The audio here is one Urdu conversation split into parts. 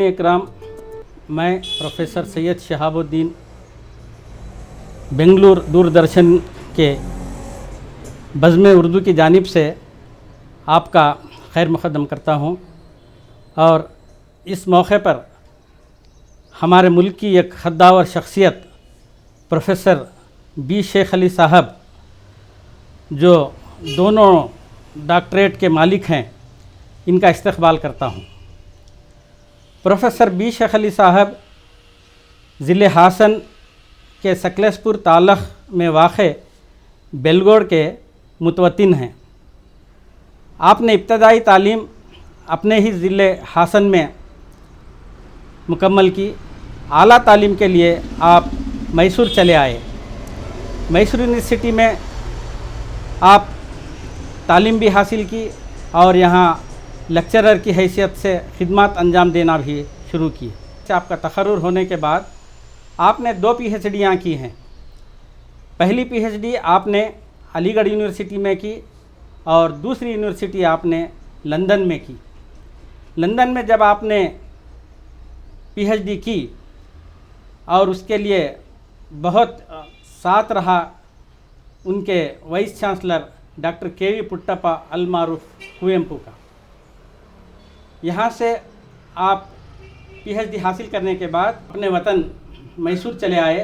اکرام، میں پروفیسر سید شہاب الدین بنگلور دوردرشن کے بزم اردو کی جانب سے آپ کا خیر مقدم کرتا ہوں، اور اس موقع پر ہمارے ملک کی ایک خداور شخصیت پروفیسر بی شیخ علی صاحب، جو دونوں ڈاکٹریٹ کے مالک ہیں، ان کا استقبال کرتا ہوں۔ پروفیسر بی شیخ علی صاحب ضلع ہاسن کے سکلیسپور تعلق میں واقع بیلگوڑ کے متوطن ہیں۔ آپ نے ابتدائی تعلیم اپنے ہی ضلع ہاسن میں مکمل کی۔ اعلیٰ تعلیم کے لیے آپ میسور چلے آئے۔ میسور یونیورسٹی میں آپ تعلیم بھی حاصل کی اور یہاں لیکچرر کی حیثیت سے خدمات انجام دینا بھی شروع کی۔ آپ کا تقرر ہونے کے بعد آپ نے 2 پی ایچ ڈیاں کی ہیں۔ پہلی پی ایچ ڈی آپ نے علی گڑھ یونیورسٹی میں کی اور دوسری یونیورسٹی آپ نے لندن میں کی۔ لندن میں جب آپ نے پی ایچ ڈی کی اور اس کے لیے بہت ساتھ رہا ان کے وائس چانسلر ڈاکٹر کے وی پٹپا المعروف کویمپو کا۔ یہاں سے آپ پی ایچ ڈی حاصل کرنے کے بعد اپنے وطن میسور چلے آئے،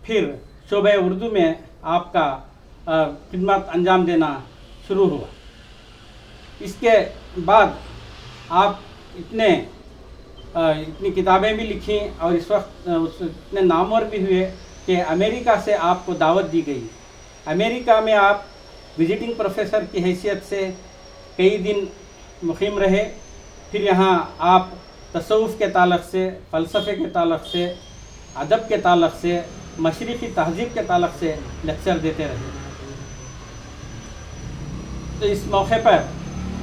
پھر شعبہ اردو میں آپ کا خدمات انجام دینا شروع ہوا۔ اس کے بعد آپ اتنی کتابیں بھی لکھیں اور اس وقت اتنے نامور بھی ہوئے کہ امریکہ سے آپ کو دعوت دی گئی۔ امریکہ میں آپ وزٹنگ پروفیسر کی حیثیت سے کئی دن مقیم رہے، پھر یہاں آپ تصوف کے تعلق سے، فلسفے کے تعلق سے، ادب کے تعلق سے، مشرقی تہذیب کے تعلق سے لیکچر دیتے رہے۔ تو اس موقع پر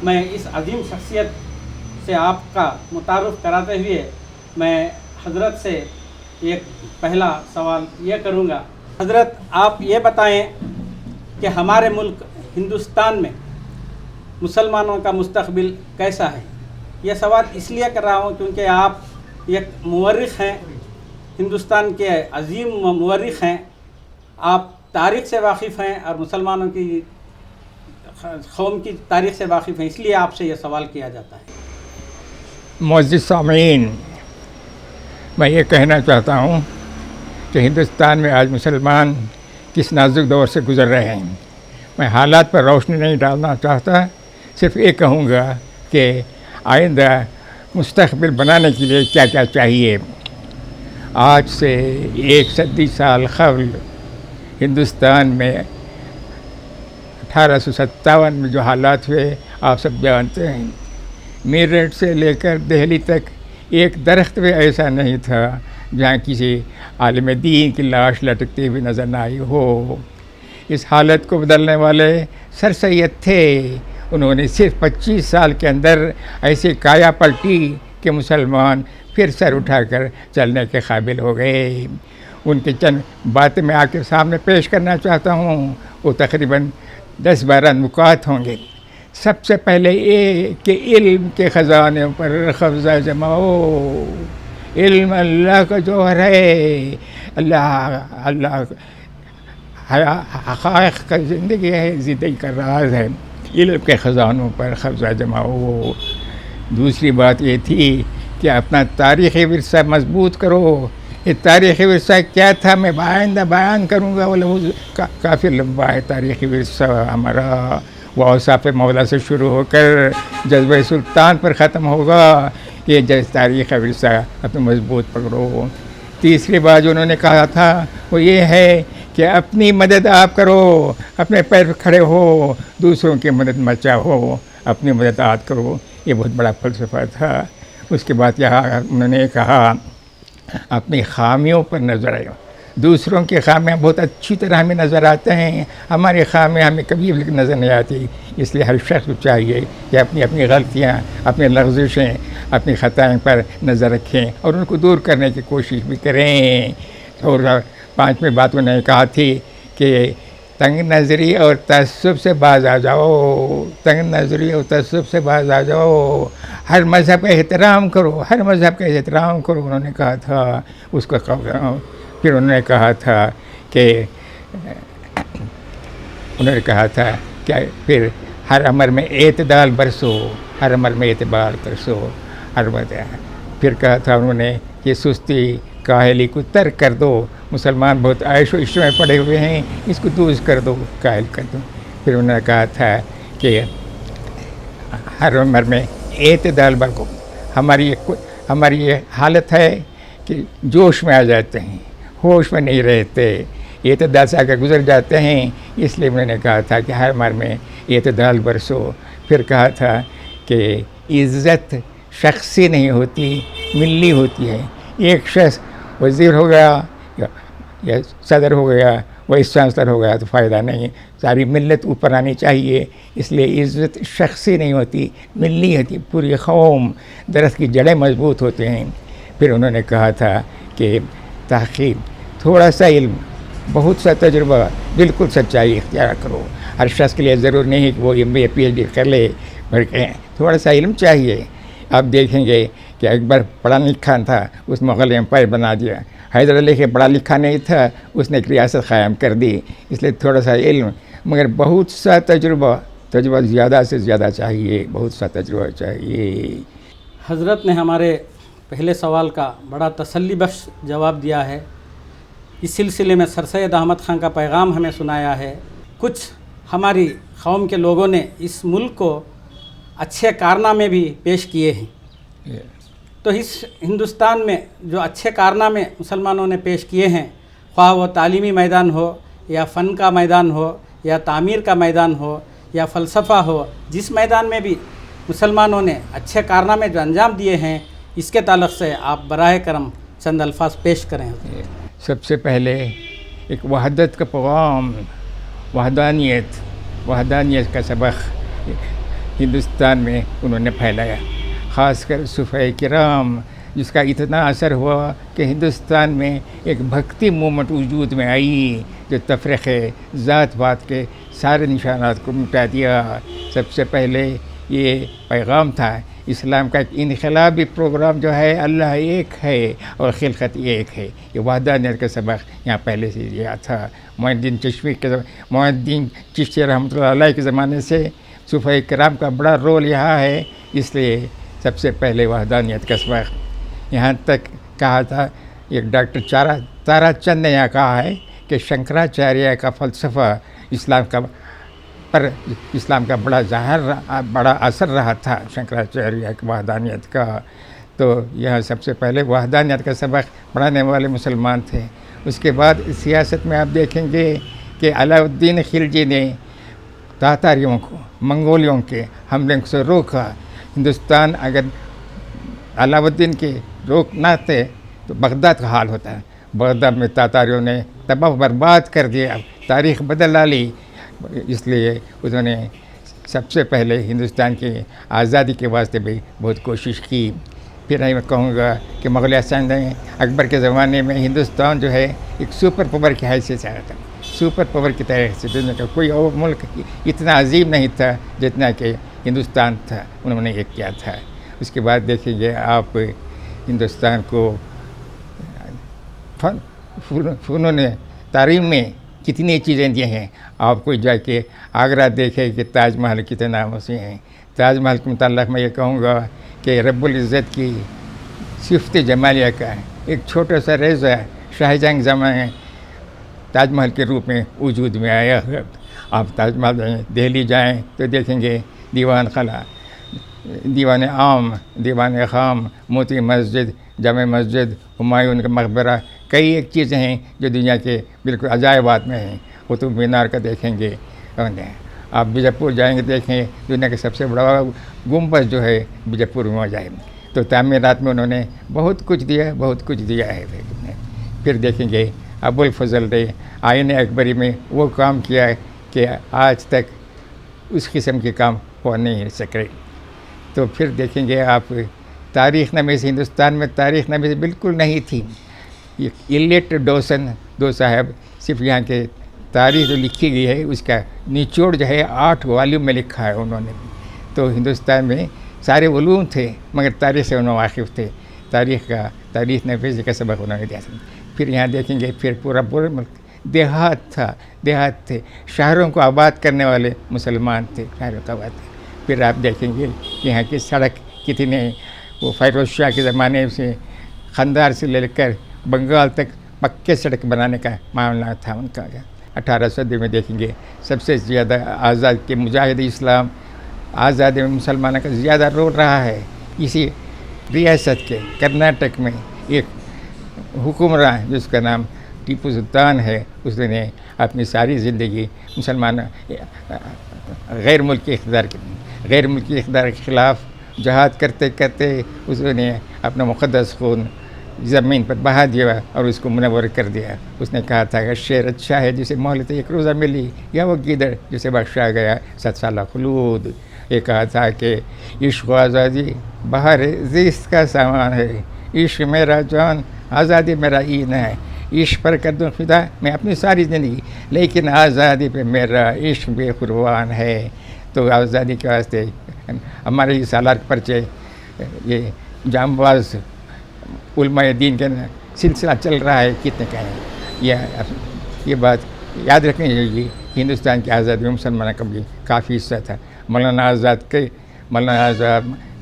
میں اس عظیم شخصیت سے آپ کا متعارف کراتے ہوئے میں حضرت سے ایک پہلا سوال یہ کروں گا۔ حضرت، آپ یہ بتائیں کہ ہمارے ملک ہندوستان میں مسلمانوں کا مستقبل کیسا ہے؟ یہ سوال اس لیے کر رہا ہوں کیونکہ آپ ایک مورخ ہیں، ہندوستان کے عظیم مورخ ہیں، آپ تاریخ سے واقف ہیں اور مسلمانوں کی قوم کی تاریخ سے واقف ہیں، اس لیے آپ سے یہ سوال کیا جاتا ہے۔ معزز سامعین، میں یہ کہنا چاہتا ہوں کہ ہندوستان میں آج مسلمان کس نازک دور سے گزر رہے ہیں۔ میں حالات پر روشنی نہیں ڈالنا چاہتا، صرف یہ کہوں گا کہ آئندہ مستقبل بنانے کے لیے کیا کیا چاہیے۔ آج سے 1 صدی سال قبل ہندوستان میں 1857 میں جو حالات ہوئے آپ سب جانتے ہیں۔ میرٹھ سے لے کر دہلی تک ایک درخت بھی ایسا نہیں تھا جہاں کسی عالم دین کی لاش لٹکتی ہوئی نظر نہ آئی ہو۔ اس حالت کو بدلنے والے سر سید تھے۔ انہوں نے صرف 25 سال کے اندر ایسی کایا پلٹی کہ مسلمان پھر سر اٹھا کر چلنے کے قابل ہو گئے۔ ان کے چند باتیں میں آپ کے سامنے پیش کرنا چاہتا ہوں، وہ تقریباً 10-12 نکات ہوں گے۔ سب سے پہلے یہ کہ علم کے خزانے پر قبضہ جماؤ۔ علم اللہ کا جوہر ہے، اللہ حقائق کا زندگی ہے، زندگی کا راز ہے۔ علم کے خزانوں پر قبضہ جماؤ۔ دوسری بات یہ تھی کہ اپنا تاریخی ورثہ مضبوط کرو۔ یہ تاریخی ورثہ کیا تھا میں آئندہ بیان کروں گا، وہ کافی لمبا ہے تاریخی ورثہ ہمارا۔ وہ اوصاف مولا سے شروع ہو کر جذبہ سلطان پر ختم ہوگا۔ یہ تاریخ ورثہ اپنے مضبوط پکڑو۔ تیسری بات جو انہوں نے کہا تھا وہ یہ ہے کہ اپنی مدد آپ کرو، اپنے پیر پر کھڑے ہو، دوسروں کی مدد مت چاہو، اپنی مدد آپ کرو۔ یہ بہت بڑا فلسفہ تھا۔ اس کے بعد یہاں انہوں نے کہا اپنی خامیوں پر نظر آئے۔ دوسروں کی خامیاں بہت اچھی طرح ہمیں نظر آتے ہیں، ہماری خامیاں ہمیں کبھی نظر نہیں آتی۔ اس لیے ہر شخص کو چاہیے کہ اپنی غلطیاں، اپنی لغزشیں، اپنی خطائیں پر نظر رکھیں اور ان کو دور کرنے کی کوشش بھی کریں۔ اور 5ویں بات انہوں نے کہا تھی کہ تنگ نظری اور تعصب سے باز آ جاؤ، تنگ نظری اور تعصب سے باز آ جاؤ، ہر مذہب کا احترام کرو، ہر مذہب کا احترام کرو، انہوں نے کہا تھا اس کو. پھر انہوں نے کہا تھا کہ پھر ہر امر میں اعتدال برسو، ہر امر میں اعتبار برسو، پھر کہا تھا انہوں نے کہ سستی کاہلی کو ترک کر دو، مسلمان بہت عیش و عشرت میں پڑے ہوئے ہیں، اس کو دور کر دو، کاہل کر دو. پھر انہوں نے کہا تھا کہ ہر عمر میں اعتدال برتو. ہماری یہ حالت ہے کہ جوش میں آ جاتے ہیں، ہوش میں نہیں رہتے، اعتدال سے آ کے گزر جاتے ہیں. اس لیے میں نے کہا تھا کہ ہر عمر میں اعتدال برسو. پھر کہا تھا کہ عزت شخصی نہیں ہوتی، ملی ہوتی ہے. ایک شخص وزیر ہو گیا یا صدر ہو گیا، وائس چانسلر ہو گیا تو فائدہ نہیں، ساری ملت اوپر آنی چاہیے. اس لیے عزت شخصی نہیں ہوتی، ملی ہوتی، پوری قوم. درخت کی جڑیں مضبوط ہوتے ہیں. پھر انہوں نے کہا تھا کہ تحقیق، تھوڑا سا علم، بہت سا تجربہ، بالکل سچائی اختیار کرو. ہر شخص کے لیے ضرور نہیں ہے کہ وہ ایم اے پی ایچ ڈی کر لے، بلکہ تھوڑا سا علم چاہیے. آپ دیکھیں گے کہ اکبر پڑھا لکھا تھا، اس مغل امپائر بنا دیا. حیدر علی کے پڑھا لکھا نہیں تھا، اس نے ایک ریاست قائم کر دی. اس لیے تھوڑا سا علم مگر بہت سا تجربہ زیادہ سے زیادہ چاہیے، بہت سا تجربہ چاہیے. حضرت نے ہمارے پہلے سوال کا بڑا تسلی بخش جواب دیا ہے. اس سلسلے میں سر سید احمد خان کا پیغام ہمیں سنایا ہے. کچھ ہماری قوم کے لوگوں نے اس ملک کو اچھے کارنامے بھی پیش کیے ہیں. تو اس ہندوستان میں جو اچھے کارنامے مسلمانوں نے پیش کیے ہیں، خواہ وہ تعلیمی میدان ہو یا فن کا میدان ہو یا تعمیر کا میدان ہو یا فلسفہ ہو، جس میدان میں بھی مسلمانوں نے اچھے کارنامے جو انجام دیے ہیں، اس کے تعلق سے آپ براہ کرم چند الفاظ پیش کریں. سب سے پہلے ایک وحدت کا پیغام، وحدانیت کا سبق ہندوستان میں انہوں نے پھیلایا. خاص کر صوفیہ کرام، جس کا اتنا اثر ہوا کہ ہندوستان میں ایک بھکتی موومنٹ وجود میں آئی جو تفرقے، ذات پات کے سارے نشانات کو مٹا دیا. سب سے پہلے یہ پیغام تھا اسلام کا ایک انقلابی پروگرام جو ہے اللہ ایک ہے اور خلقت ایک ہے. یہ وحدانیت کا سبق یہاں پہلے سے دیا تھا. معین چشتی رحمۃ اللہ علیہ کے زمانے سے صوفیہ کرام کا بڑا رول یہاں ہے. اس لیے سب سے پہلے وحدانیت کا سبق. یہاں تک کہا تھا ایک ڈاکٹر تارا چند نے یہاں کہا ہے کہ شنکراچاریہ کا فلسفہ اسلام کا بڑا اثر رہا تھا، شنکراچاریہ کی وحدانیت کا. تو یہاں سب سے پہلے وحدانیت کا سبق پڑھانے والے مسلمان تھے. اس کے بعد سیاست میں آپ دیکھیں گے کہ علاء الدین خلجی نے تاتاریوں کو، منگولیوں کے حملے سے روکا. ہندوستان اگر علاء الدین کے روک نہ تھے تو بغداد کا حال ہوتا ہے. بغداد میں تاتاریوں نے تباہ برباد کر دیا، تاریخ بدل ڈالی. اس لیے انہوں نے سب سے پہلے ہندوستان کی آزادی کے واسطے بھی بہت کوشش کی. پھر میں کہوں گا کہ مغل حسین نے اکبر کے زمانے میں ہندوستان جو ہے ایک سپر پاور کی حیثیت سے آیا تھا. سپر پاور کی طرح سے دنیا کا کوئی اور ملک اتنا عظیم نہیں تھا جتنا کہ ہندوستان تھا. انہوں نے یہ کیا تھا. اس کے بعد دیکھیں گے آپ ہندوستان کو فنون تعلیم میں کتنی چیزیں دی ہیں. آپ کو جا کے آگرہ دیکھیں کہ تاج محل کتنا وسیع ہیں. تاج محل کے متعلق میں یہ کہوں گا کہ رب العزت کی صفت جمالیہ کا ایک چھوٹا سا ریزہ شاہ جہاں زمانے تاج محل کے روپ میں وجود میں آیا ہے. آپ تاج محل دہلی جائیں تو دیکھیں گے دیوان قلعہ، دیوان عام، دیوان خام، موتی مسجد، جامع مسجد، ہمایوں کا مقبرہ، کئی ایک چیزیں ہیں جو دنیا کے بالکل عجائبات میں ہیں. قطب مینار کا دیکھیں گے. آپ بیجا پور جائیں گے، دیکھیں دنیا کا سب سے بڑا گنبد جو ہے بیجا پور میں موجود ہے. تو تعمیرات میں انہوں نے بہت کچھ دیا ہے. پھر دیکھیں گے ابوالفضل نے آئین اکبری میں وہ کام کیا کہ آج تک اس قسم کے کام ہو نہیں سکے. تو پھر دیکھیں گے آپ تاریخ نامے سے، ہندوستان میں تاریخ نامے سے بالکل نہیں تھی. ایلیٹ ڈوسن، دو صاحب صرف یہاں کے تاریخ جو لکھی گئی ہے اس کا نچوڑ جو ہے 8 والیوم میں لکھا ہے انہوں نے. تو ہندوستان میں سارے علوم تھے مگر تاریخ سے انہوں واقف تھے. تاریخ نفیسی کا سبق انہوں نے دیا. پھر یہاں دیکھیں گے پھر پورا ملک دیہات تھے. شہروں کو آباد کرنے والے مسلمان تھے, شہروں کو آباد. پھر آپ دیکھیں گے کہ یہاں کی سڑک کتنے, وہ فیروز شاہ کے زمانے سے قندھار سے لے کر بنگال تک پکے سڑک بنانے کا معاملہ تھا ان کا. 18 صدی میں دیکھیں گے سب سے زیادہ آزاد کے مجاہد اسلام, آزادی میں مسلمانوں کا زیادہ رول رہا ہے. اسی ریاست کے کرناٹک میں ایک حکمراں جس کا نام ٹیپو سلطان ہے, اس نے اپنی ساری زندگی مسلمان غیر ملکی اقتدار کے خلاف جہاد کرتے کرتے اس نے اپنا مقدس خون زمین پر بہا دیا اور اس کو منور کر دیا. اس نے کہا تھا کہ شیر اچھا ہے جسے مہلت 1 روزہ ملی, یا وہ گیدڑ جسے بخشا گیا 7 سالہ خلود. یہ کہا تھا کہ عشق و آزادی بہار زیست کا سامان ہے, عشق میرا جان آزادی میرا این ہے. عشق پر کر دوں فدا میں اپنی ساری زندگی, لیکن آزادی پہ میرا عشق بے قربان ہے. تو آزادی کے واسطے ہمارے یہ سالار پرچے, یہ جانباز علماء دین کا سلسلہ چل رہا ہے, کتنے کہیں. یہ بات یاد رکھنی چاہیے. ہندوستان کی آزادی میں مسلمانوں کا بھی کافی حصہ تھا. مولانا آزاد,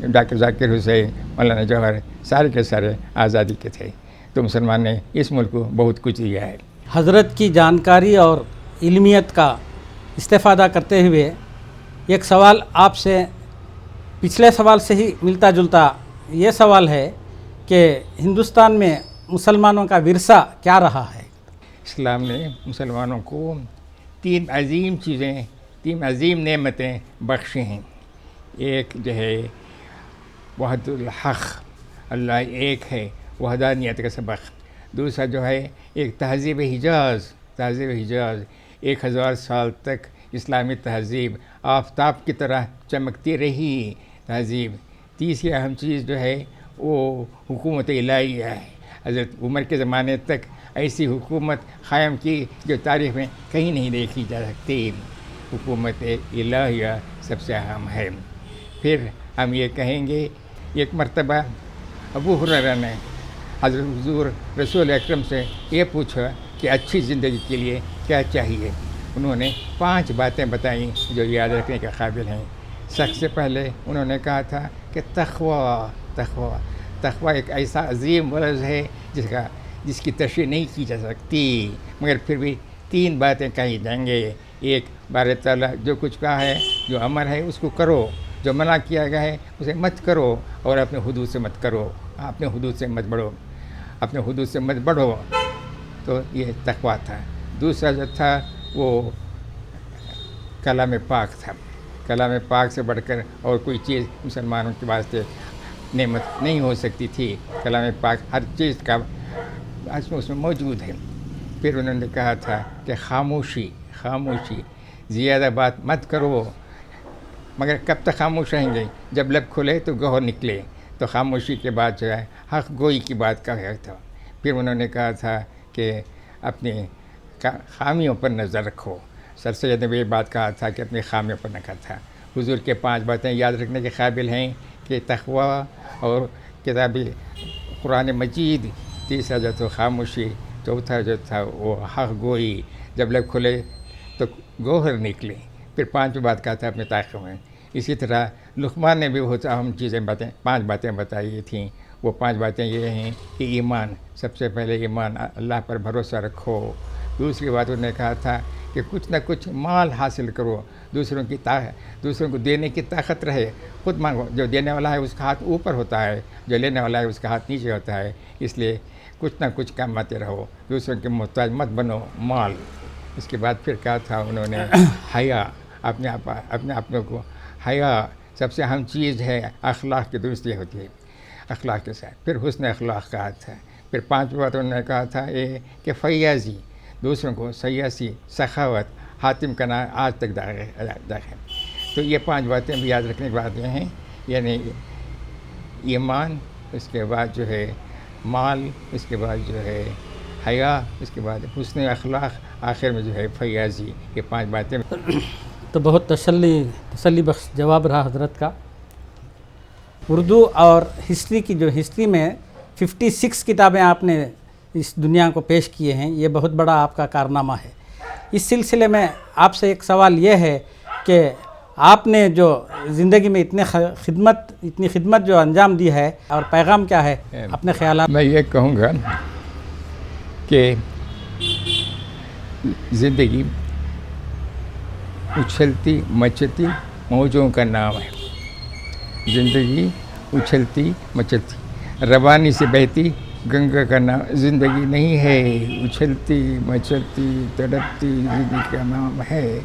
ڈاکٹر ذاکر حسین, مولانا جوہر, سارے کے سارے آزادی کے تھے. تو مسلمان نے اس ملک کو بہت کچھ دیا ہے. حضرت کی جانکاری اور علمیت کا استفادہ کرتے ہوئے ایک سوال آپ سے پچھلے سوال سے ہی ملتا جلتا یہ سوال ہے کہ ہندوستان میں مسلمانوں کا ورثہ کیا رہا ہے؟ اسلام نے مسلمانوں کو 3 عظیم چیزیں, 3 عظیم نعمتیں بخشی ہیں. ایک جو ہے وحدت الحق, اللہ ایک ہے, وحدانیت کا سبق. دوسرا جو ہے ایک تہذیب حجاز, 1000 سال تک اسلامی تہذیب آفتاب کی طرح چمکتی رہی تہذیب. تیسری اہم چیز جو ہے وہ حکومت الہیہ ہے. حضرت عمر کے زمانے تک ایسی حکومت قائم کی جو تاریخ میں کہیں نہیں دیکھی جا سکتی. حکومت الہیہ سب سے اہم ہے. پھر ہم یہ کہیں گے, ایک مرتبہ ابو ہریرہ نے حضرت حضور رسول اکرم سے یہ پوچھا کہ اچھی زندگی کے لیے کیا چاہیے. انہوں نے 5 باتیں بتائیں جو یاد رکھنے کے قابل ہیں. سب سے پہلے انہوں نے کہا تھا کہ تقوی ایک ایسا عظیم لفظ ہے جس کی تشریح نہیں کی جا سکتی, مگر پھر بھی 3 باتیں کہی جائیں گے. ایک, بار تعالیٰ جو کچھ کہا ہے, جو امر ہے اس کو کرو, جو منع کیا گیا ہے اسے مت کرو, اور اپنے حدود سے مت کرو, اپنے حدود سے مت بڑھو. تو یہ تقوی تھا. دوسرا جو تھا وہ کلام پاک تھا. کلام پاک سے بڑھ کر اور کوئی چیز مسلمانوں کے واسطے نعمت نہیں ہو سکتی تھی. کلام پاک ہر چیز کا اس میں موجود ہے. پھر انہوں نے کہا تھا کہ خاموشی, زیادہ بات مت کرو. مگر کب تک خاموش رہیں گے؟ جب لب کھلے تو گوہر نکلے. تو خاموشی کے بعد جو ہے حق گوئی کی بات کہا تھا. پھر انہوں نے کہا تھا کہ اپنی خامیوں پر نظر رکھو. سر سید نے بھی یہ بات کہا تھا کہ اپنی خامیوں پر نظر تھا. حضور کے 5 باتیں یاد رکھنے کے قابل ہیں کہ تقوی اور کتاب قرآن مجید. تیسرا جو تھا خاموشی. چوتھا جو تھا وہ حق گوئی, جب لب کھلے تو گوہر نکلے. پھر 5 بات کہا تھا اپنے تاخیر میں. اسی طرح لقمان نے بھی بہت اہم 5 باتیں بتائی تھیں. وہ 5 باتیں یہ ہیں کہ ایمان, سب سے پہلے ایمان, اللہ پر بھروسہ رکھو. دوسری بات انہوں نے کہا تھا کہ کچھ نہ کچھ مال حاصل کرو, دوسروں کو دینے کی طاقت رہے. خود مانگو, جو دینے والا ہے اس کا ہاتھ اوپر ہوتا ہے, جو لینے والا ہے اس کا ہاتھ نیچے ہوتا ہے. اس لیے کچھ نہ کچھ کماتے رہو, دوسروں کے محتاج مت بنو. مال. اس کے بعد پھر کہا تھا انہوں نے حیا, اپنے اپنوں کو حیا سب سے اہم چیز ہے. اخلاق کی درستی ہوتی ہے, اخلاق کے ساتھ. پھر حسن اخلاق کہا تھا. پھر 5 بات انہوں نے کہا تھا یہ کہ فیاضی, دوسروں کو سیاسی, سخاوت. حاتم کا نام آج تک داغ ہے. تو یہ 5 باتیں بھی یاد رکھنے کی باتیں ہیں, یعنی ایمان, اس کے بعد جو ہے مال, اس کے بعد جو ہے حیا, اس کے بعد حسن اخلاق, آخر میں جو ہے فیاضی، یہ 5 باتیں. تو بہت تسلی بخش جواب رہا حضرت کا. اردو اور ہسٹری کی جو ہسٹری میں 56 کتابیں آپ نے اس دنیا کو پیش کیے ہیں، یہ بہت بڑا آپ کا کارنامہ ہے. اس سلسلے میں آپ سے ایک سوال یہ ہے کہ آپ نے جو زندگی میں اتنی خدمت جو انجام دی ہے، اور پیغام کیا ہے، اپنے خیالات. میں یہ کہوں گا کہ زندگی اچھلتی مچلتی موجوں کا نام ہے. زندگی اچھلتی مچلتی روانی سے بہتی گنگا کا نام زندگی نہیں ہے. اچھلتی مچلتی تڑپتی زندگی کا نام ہے.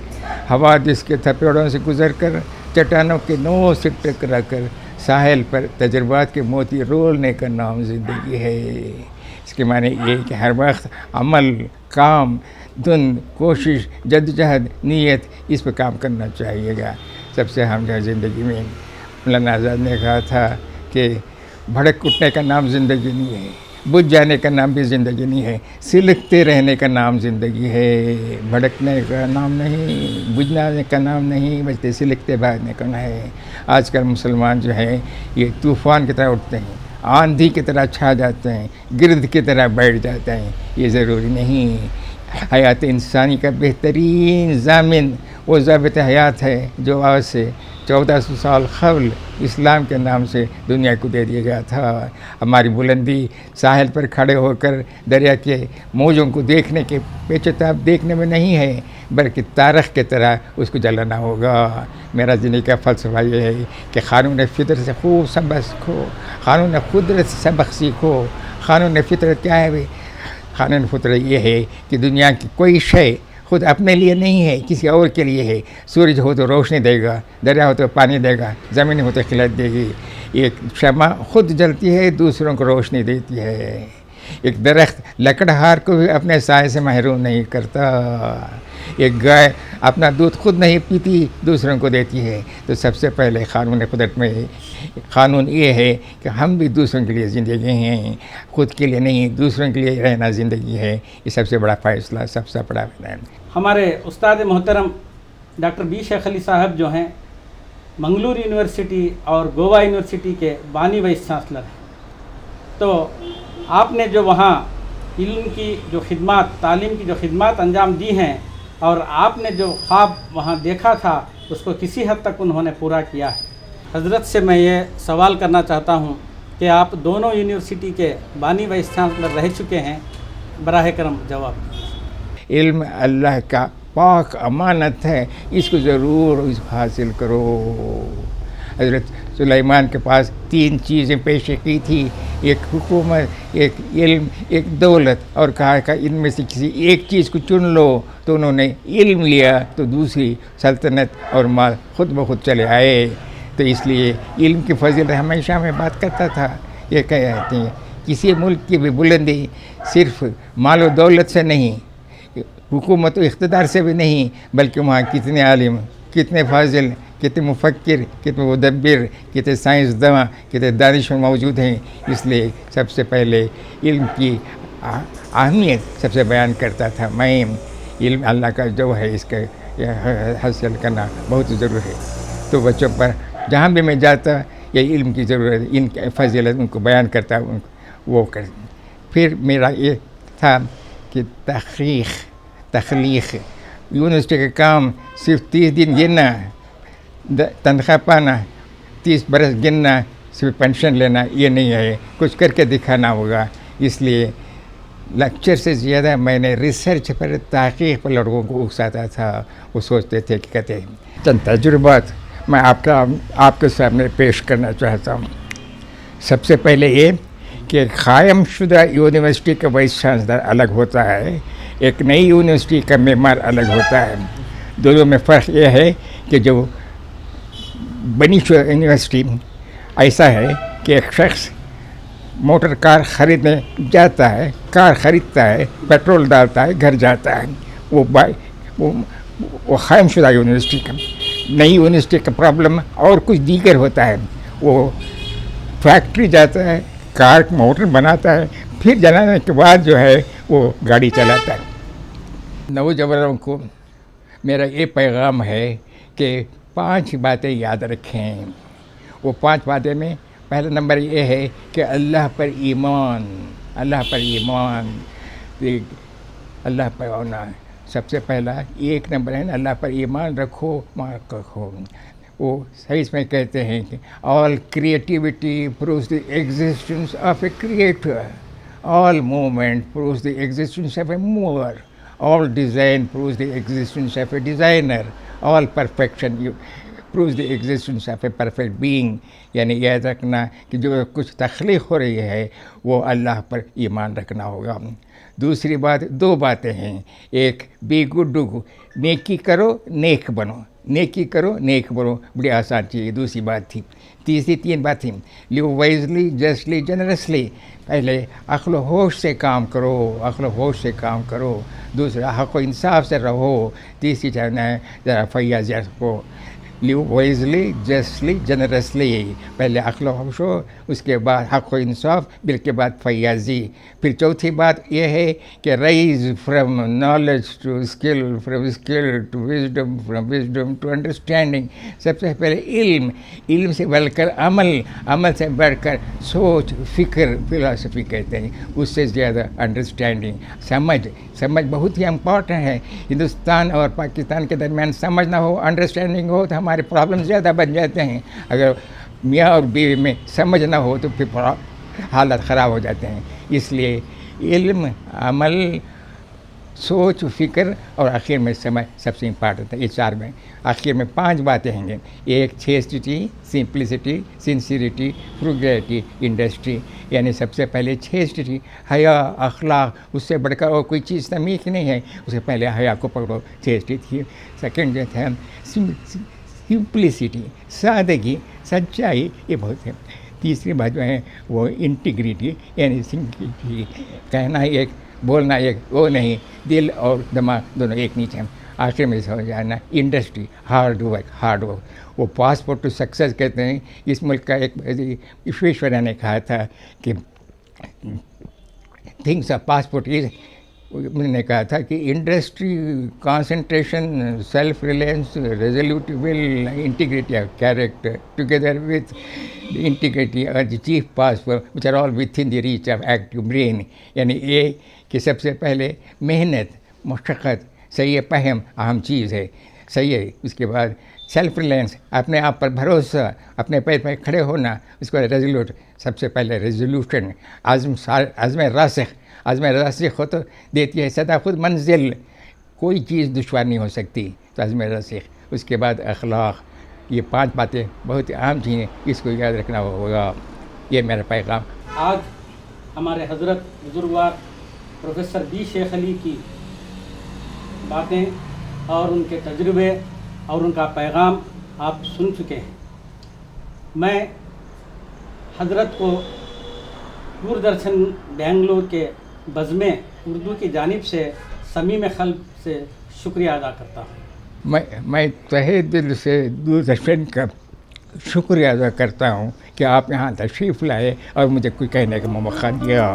حوادث کے تھپیڑوں سے گزر کر چٹانوں کے نو سے ٹکرا کر ساحل پر تجربات کے موتی رولنے کا نام زندگی ہے. اس کے معنی یہ کہ ہر وقت عمل، کام، دھن، کوشش، جدوجہد، نیت، اس پہ کام کرنا چاہیے گا. سب سے ہم جو زندگی میں مولانا آزاد نے کہا تھا کہ بھڑک اٹھنے کا نام زندگی نہیں ہے، بجھ جانے کا نام بھی زندگی نہیں ہے، سلکتے رہنے کا نام زندگی ہے. بھڑکنے کا نام نہیں، بجھنے کا نام نہیں، بلکہ سلکتے بھاگنے کا نام ہے. آج کل مسلمان جو ہیں یہ طوفان کی طرح اٹھتے ہیں، آندھی کی طرح چھا جاتے ہیں، گرد کی طرح بیٹھ جاتے ہیں. یہ ضروری نہیں. حیات انسانی کا بہترین ضامن وہ ضابط حیات ہے جو آج سے 1400 سال قبل اسلام کے نام سے دنیا کو دے دیا گیا تھا. ہماری بلندی ساحل پر کھڑے ہو کر دریا کے موجوں کو دیکھنے کے پیچتاب دیکھنے میں نہیں ہے، بلکہ تاریخ کی طرح اس کو جلانا ہوگا. میرا زندگی کا فلسفہ یہ ہے کہ قانون فطرت سے خوب سبق سیکھو، قانون قدرت سے سبق سیکھو. قانون فطرت کیا ہے؟ قانون فطرت یہ ہے کہ دنیا کی کوئی شے خود اپنے لیے نہیں ہے، کسی اور کے لیے ہے. سورج ہو تو روشنی دے گا، دریا ہو تو پانی دے گا، زمین ہو تو خلت دے گی. ایک شمع خود جلتی ہے، دوسروں کو روشنی دیتی ہے. ایک درخت لکڑہار کو بھی اپنے سائے سے محروم نہیں کرتا. ایک گائے اپنا دودھ خود نہیں پیتی، دوسروں کو دیتی ہے. تو سب سے پہلے قانون قدرت میں قانون یہ ہے کہ ہم بھی دوسروں کے لیے زندگی ہیں، خود کے لیے نہیں، دوسروں کے لیے رہنا زندگی ہے. یہ سب سے بڑا فیصلہ، سب سے بڑا ہمارے استاد محترم ڈاکٹر بی شیخ علی صاحب جو ہیں منگلور یونیورسٹی اور گووا یونیورسٹی کے بانی وائس چانسلر ہیں. تو آپ نے جو وہاں علم کی جو خدمات، تعلیم کی جو خدمات انجام دی ہیں، اور آپ نے جو خواب وہاں دیکھا تھا اس کو کسی حد تک انہوں نے پورا کیا ہے. حضرت سے میں یہ سوال کرنا چاہتا ہوں کہ آپ دونوں یونیورسٹی کے بانی وائس چانسلر رہ چکے ہیں، براہ کرم جواب. علم اللہ کا پاک امانت ہے، اس کو ضرور حاصل کرو. حضرت سلیمان کے پاس 3 چیزیں پیش کی تھی، ایک حکومت، ایک علم، ایک دولت، اور کہا کہ ان میں سے کسی ایک چیز کو چن لو. تو انہوں نے علم لیا تو دوسری سلطنت اور مال خود بخود چلے آئے. تو اس لیے علم کی فضیلت ہمیشہ میں بات کرتا تھا. یہ کہتے ہیں کسی ملک کی بھی بلندی صرف مال و دولت سے نہیں، حکومت و اقتدار سے بھی نہیں، بلکہ وہاں کتنے عالم، کتنے فاضل، کتنے مفکر، کتنے مدبر، کتنے سائنسداں، کتنے دانشور موجود ہیں. اس لیے سب سے پہلے علم کی اہمیت سب سے بیان کرتا تھا. میں علم اللہ کا جو ہے اس کا حاصل کرنا بہت ضروری ہے. تو بچوں پر جہاں بھی میں جاتا یہ علم کی ضرورت، ان کی فضیلت ان کو بیان کرتا وہ کر. پھر میرا یہ تھا کہ تخلیق یونیورسٹی کا کام صرف 30 دن گننا، تنخواہ پانا، 30 برس گننا، صرف پینشن لینا یہ نہیں ہے، کچھ کر کے دکھانا ہوگا. اس لیے لیکچر سے زیادہ میں نے ریسرچ پر، تحقیق پر لوگوں کو اکساتا تھا. وہ سوچتے تھے کہ کہتے ہیں چند تجربات میں آپ کے سامنے پیش کرنا چاہتا ہوں. سب سے پہلے یہ کہ قائم شدہ یونیورسٹی کا وائس چانسلر الگ ہوتا ہے، ایک نئی یونیورسٹی کا معمار الگ ہوتا ہے. دونوں میں فرق یہ ہے کہ جو بنی یونیورسٹی ایسا ہے کہ ایک شخص موٹر کار خریدنے جاتا ہے، کار خریدتا ہے، پیٹرول ڈالتا ہے، گھر جاتا ہے. وہ قائم شدہ یونیورسٹی کا. نئی یونیورسٹی کا پرابلم اور کچھ دیگر ہوتا ہے. وہ فیکٹری جاتا ہے، کار موٹر بناتا ہے، پھر جلانے کے بعد جو ہے وہ گاڑی چلاتا ہے. نوجوانوں کو میرا یہ پیغام ہے کہ 5 باتیں یاد رکھیں. وہ 5 باتیں میں پہلا نمبر یہ ہے کہ اللہ پر ایمان. اللہ پر ہونا سب سے پہلا 1 نمبر ہے نا. اللہ پر ایمان رکھو. وہ صحیح میں کہتے ہیں کہ all creativity proves the existence of a creator. All movement proves the existence of a mover. All design proves the existence of a designer. All perfection proves the existence of a perfect being. یعنی یاد رکھنا کہ جو کچھ تخلیق ہو رہی ہے وہ اللہ پر ایمان رکھنا ہوگا. دوسری بات 2 باتیں ہیں. ایک بی گڈ ڈو. نیکی کرو نیک بنو. نیکی کرو نیک بنو بڑی آسان چیز. دوسری بات تھی. تیسری 3 بات تھی. لیو وائزلی جسٹلی جنرسلی. پہلے عقل و ہوش سے کام کرو. دوسرا حق و انصاف سے رہو. تیسری چاہنا ہے ذرا فیاضیت کو. لیو وائزلی جسٹلی جنرسلی. پہلے عقل و ہوش ہو, اس کے بعد حق و انصاف, پھر کے بعد فیاضی. پھر چوتھی بات یہ ہے کہ rise from knowledge to skill, from skill to wisdom, from wisdom to understanding. سب سے پہلے علم سے بڑھ کر عمل سے بڑھ کر سوچ, فکر, فلاسفی کہتے ہیں. اس سے زیادہ انڈرسٹینڈنگ, سمجھ بہت ہی امپورٹنٹ ہے. ہندوستان اور پاکستان کے درمیان سمجھ نہ ہو, انڈرسٹینڈنگ ہو تو ہمارے پرابلم زیادہ بن جاتے ہیں. اگر میاں اور بیوی میں سمجھ نہ ہو تو پھر حالت خراب ہو جاتے ہیں. اس لیے علم, عمل, سوچ, فکر اور آخر میں سمجھ سب سے امپارٹنٹ ہے. یہ 4 میں آخر میں 5 باتیں ہیں. ایک چیسٹی, سمپلسٹی, سنسیریٹی, فروگیلٹی, انڈسٹری. یعنی سب سے پہلے چیسٹی, حیا, اخلاق. اس سے بڑھ کر اور کوئی چیز تمیز نہیں ہے. اس سے پہلے حیا کو پکڑو, چیسٹی تھی. سیکنڈ جو تھا سمپلسٹی, سادگی, سچائی. یہ بہت ہے. تیسری بات جو ہے وہ انٹیگریٹی, یعنی سنکریٹی. کہنا ایک, بولنا ایک, وہ نہیں. دل اور دماغ دونوں ایک نیچے ہیں. آخر میں ہو جانا انڈسٹری, ہارڈ ورک. وہ پاسپورٹ ٹو سکسیس کہتے ہیں. اس ملک کا ایک وشویشوریا نے کہا تھا کہ تھنگس آف پاسپورٹ از, نے کہا تھا کہ industry, concentration, self reliance, resolute will, integrity of character together with integrity are the chief passport which are all with in the reach of active brain. یعنی یہ کہ سب سے پہلے محنت, مشقت, صحیح فہم اہم چیز ہے. صحیح ہے. اس کے بعد سیلف ریلائنس, اپنے آپ پر بھروسہ, اپنے پیر پہ کھڑے ہونا. اس کو ریزولوٹ, سب سے پہلے ریزولوشن, عزم راسخ ہو تو دیتی ہے سدا خود منزل. کوئی چیز دشوار نہیں ہو سکتی. تو عزم راسخ. اس کے بعد اخلاق. یہ 5 باتیں بہت اہم چیزیں, اس کو یاد رکھنا ہوگا. یہ میرا پیغام. آج ہمارے حضرت بزرگوار پروفیسر بی شیخ علی کی باتیں اور ان کے تجربے اور ان کا پیغام آپ سن چکے ہیں. میں حضرت کو دوردرشن بنگلور کے بزم اردو کی جانب سے صمیم قلب سے شکریہ ادا کرتا ہوں. میں تہہ دل سے دوردرشن کا شکریہ ادا کرتا ہوں کہ آپ یہاں تشریف لائے اور مجھے کوئی کہنے کا موقع دیا.